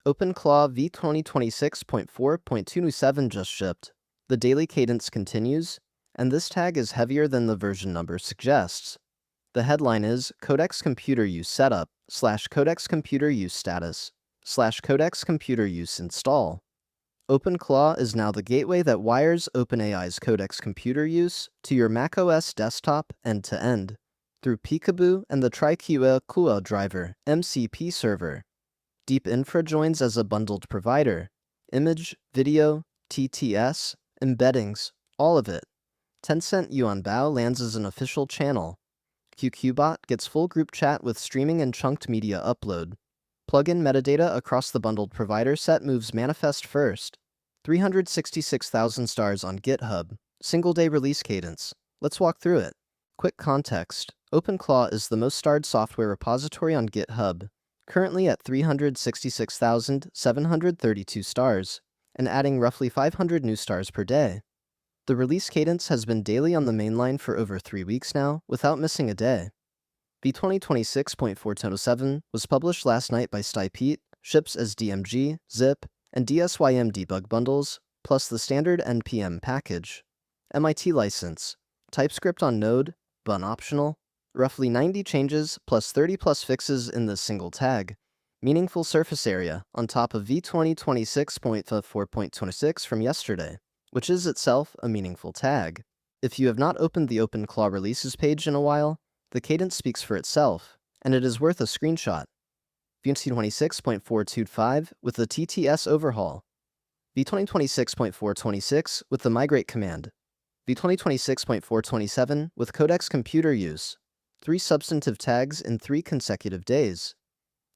OpenClaw v2026.4.27 just shipped. The daily cadence continues, and this tag is heavier than the version number suggests. The headline is Codex Computer Use Setup / Codex Computer Use Status / Codex Computer Use Install. OpenClaw is now the gateway that wires OpenAI's Codex Computer Use to your macOS desktop end-to-end through Peekaboo and the cua-driver MCP server. DeepInfra joins as a bundled provider. Image, video, TTS, embeddings, all of it. Tencent Yuanbao lands as an official channel. QQBot gets full group chat with streaming and chunked media upload. Plugin metadata across the bundled provider set moves manifest first. 366,000 stars on GitHub. Single-day release cadence. Let's walk through it. Quick context. OpenClaw is the most starred software repository on GitHub, currently at 366,732 stars, and adding roughly 500 new stars per day. The release cadence has been daily on the mainline for over 3 weeks now, without missing a day. v2026.4.27 was published last night by Pete, ships as DMG, zip, and DSYM debug bundles, plus the standard NPM package. MIT license. TypeScript on Node, but optional. Roughly 90 changes plus 30+ fixes in this single tag. Meaningful surface area on top of v2026.4.26 from yesterday, which is itself a meaningful tag. If you have not opened the OpenClaw releases page in a while, the cadence speaks for itself, and it is worth a screenshot. v2026.4.25 with the TTS overhaul. v2026.4.26 with the migrate command. v2026.4.27 with Codex Computer Use. 3 substantive tags in 3 consecutive days.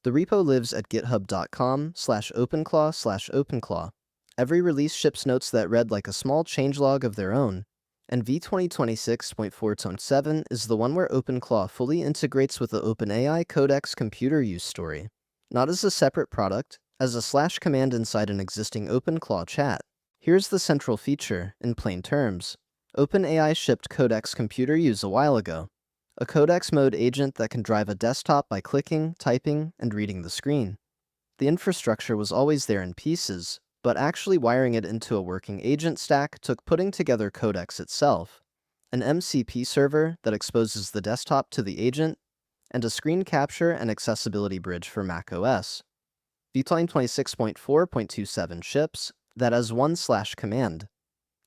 The repo lives at github.com/openclaw/openclaw. Every release ships notes that read like a small changelog of their own, and v2026.4.7 is the one where OpenClaw fully integrates with the OpenAI Codex Computer Use story, not as a separate product, as a / command inside an existing OpenClaw chat. Here's the central feature, in plain terms. OpenAI shipped Codex Computer Use a while ago. A Codex mode agent that can drive a desktop by clicking, typing, and reading the screen. The infrastructure was always there in pieces, but actually wiring it into a working agent stack took putting together Codex itself, an MCP server that exposes the desktop to the agent, and a screen capture and accessibility bridge for macOS. v2026.4.27 ships that as one / command.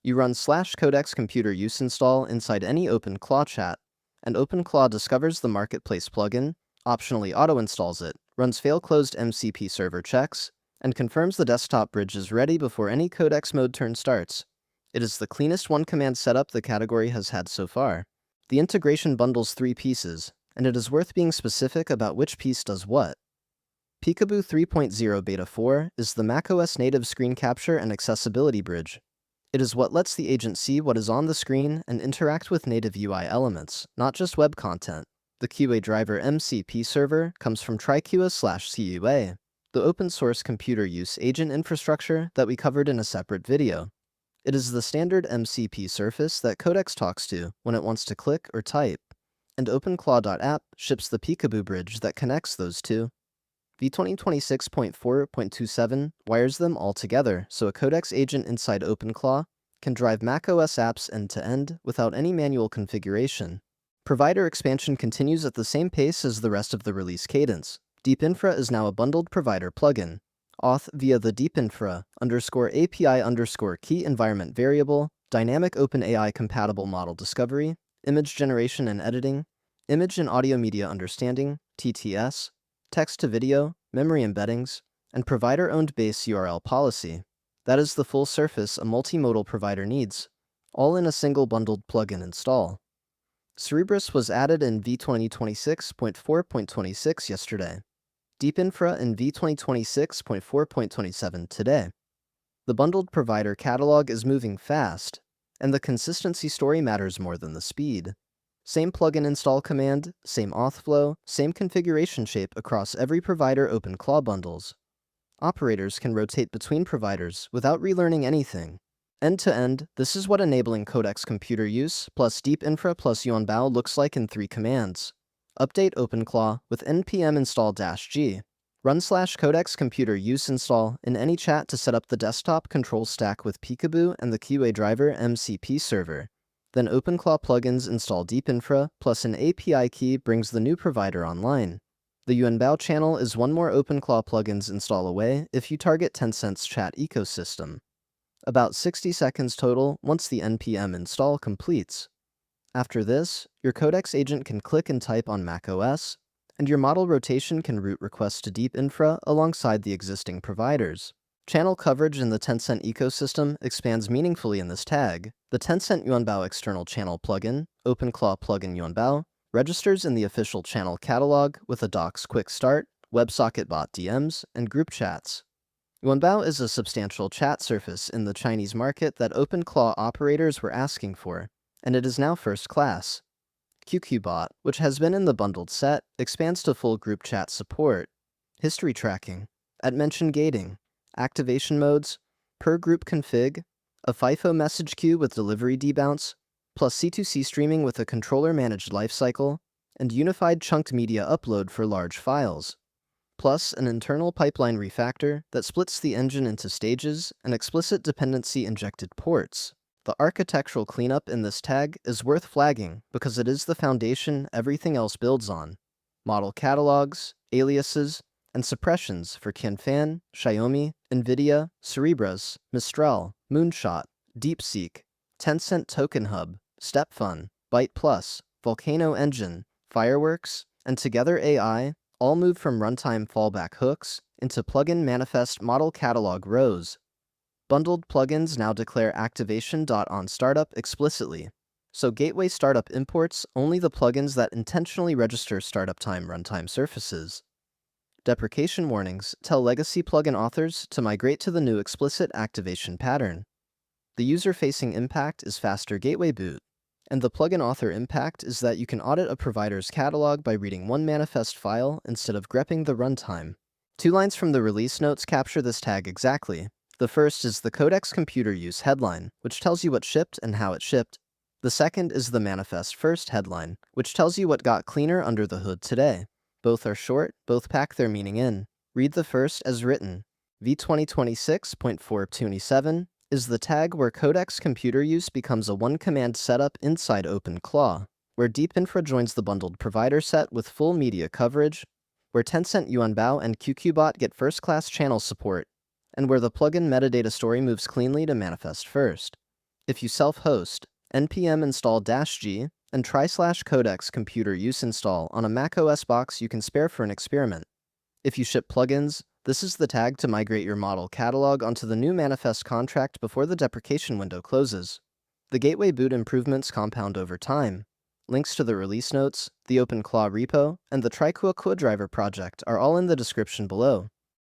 You run / Codex Computer Use install inside any OpenClaw chat, and OpenClaw discovers the Marketplace plugin, optionally auto-installs it, runs fail-closed MCP server checks, and confirms the desktop bridge is ready before any Codex mode turn starts. It is the cleanest one-command setup the category has had so far. The integration bundles 3 pieces, and it is worth being specific about which piece does what. Peekaboo 3.0 Beta 4 is the macOS native screen capture and accessibility bridge. It is what lets the agent see what is on the screen and interact with native UI elements, not just web content. The cua-driver MCP server comes from cua/cua, the open-source computer use agent infrastructure that we covered in a separate video. It is the standard MCP surface that Codex talks to when it wants to click or type, and OpenClaw.app ships the Peekaboo bridge that connects those two. v2026.4.27 wires them all together so a Codex agent inside OpenClaw can drive macOS apps end-to-end without any manual configuration. Provider expansion continues at the same pace as the rest of the release cadence. DeepInfra is now a bundled provider plugin. Auth via the DeepInfra_API_key environment variable, dynamic OpenAI compatible model discovery, image generation and editing, image and audio media understanding, TTS, text to video, memory embeddings, and provider-owned base URL policy. That is the full surface a multimodal provider needs, all in a single bundled plugin install. Cerebrus was added in v2026.4.26 yesterday. DeepInfra in v2026.4.27 today. The bundled provider catalog is moving fast, and the consistency story matters more than the speed. Same plugin install command, same auth flow, same configuration shape across every provider OpenClaw bundles. Operators can rotate between providers without relearning anything. End-to-end, this is what enabling Codex Computer Use plus DeepInfra plus Yuanbao looks like in 3 commands. Update OpenClaw with npm install -g. Run /Codex Computer Use install in any chat to set up the desktop control stack with Peekaboo and the cua-driver MCP server. Then OpenClaw plugins install DeepInfra, plus an API key brings the new provider online. The Yuanbao channel is one more OpenClaw plugins install away if you target Tencent's chat ecosystem. About 60 seconds total once the npm install completes. After this, your Codex agent can click and type on macOS, and your model rotation can route requests to DeepInfra alongside the existing providers. Channel coverage in the Tencent ecosystem expands meaningfully in this tag. The Tencent Yuanbao external channel plugin, OpenClaw plugin Yuanbao, registers in the official channel catalog with a docs quick start, WebSocket bot DMs, and group chats. Yuanbao is a substantial chat surface in the Chinese market that OpenClaw operators were asking for, and it is now first class. QQBot, which has been in the bundled set, expands to full group chat support, history tracking, @mention gating, activation modes, per group config, a FIFO message queue with delivery debounce, plus C2C streaming with a controller-managed lifecycle, and unified chunked media upload for large files, plus an internal pipeline refactor that splits the engine into stages and explicit dependency-injected ports. The architectural cleanup in this tag is worth flagging because it is the foundation everything else builds on. Model catalogs, aliases, and suppressions for Qianfan, Xiaomi, NVIDIA, Cerebras, Mistral, Moonshot, DeepSeek, Tencent Token Hub, StepFun, Byte Plus, Volcano Engine, Fireworks, and Together AI all move from runtime fallback hooks into plugin manifest model catalog rows. Bundled plugins now declare activation.onStartup explicitly, so gateway startup imports only the plugins that intentionally register startup time runtime surfaces. Deprecation warnings tell legacy plugin authors to migrate to the new explicit activation pattern. The user-facing impact is faster gateway boot, and the plugin author impact is that you can audit a provider's catalog by reading one manifest file instead of grepping the runtime. 2 lines from the release notes capture this tag exactly. The first is the Codex Computer Use headline, which tells you what shipped and how it shipped. The second is the Manifest First headline, which tells you what got cleaner under the hood today. Both are short, both pack their meaning in. Read the first as written. v2026.4.27 is the tag where Codex Computer Use becomes a one-command setup inside OpenClaw, where DeepInfra joins the bundled provider set with full media coverage, where Tencent Yuanbao and QQBot get first-class channel support, and where the plugin metadata story moves cleanly to manifest first. If you self-host, npm install -g and try /Codex Computer Use install on a macOS box you can spare for an experiment. If you ship plugins, this is the tag to migrate your model catalog onto the new manifest contract before the deprecation window closes. The gateway boot improvements compound over time. Links to the release notes, the OpenClaw repo, and the cua-driver project are all in the description below.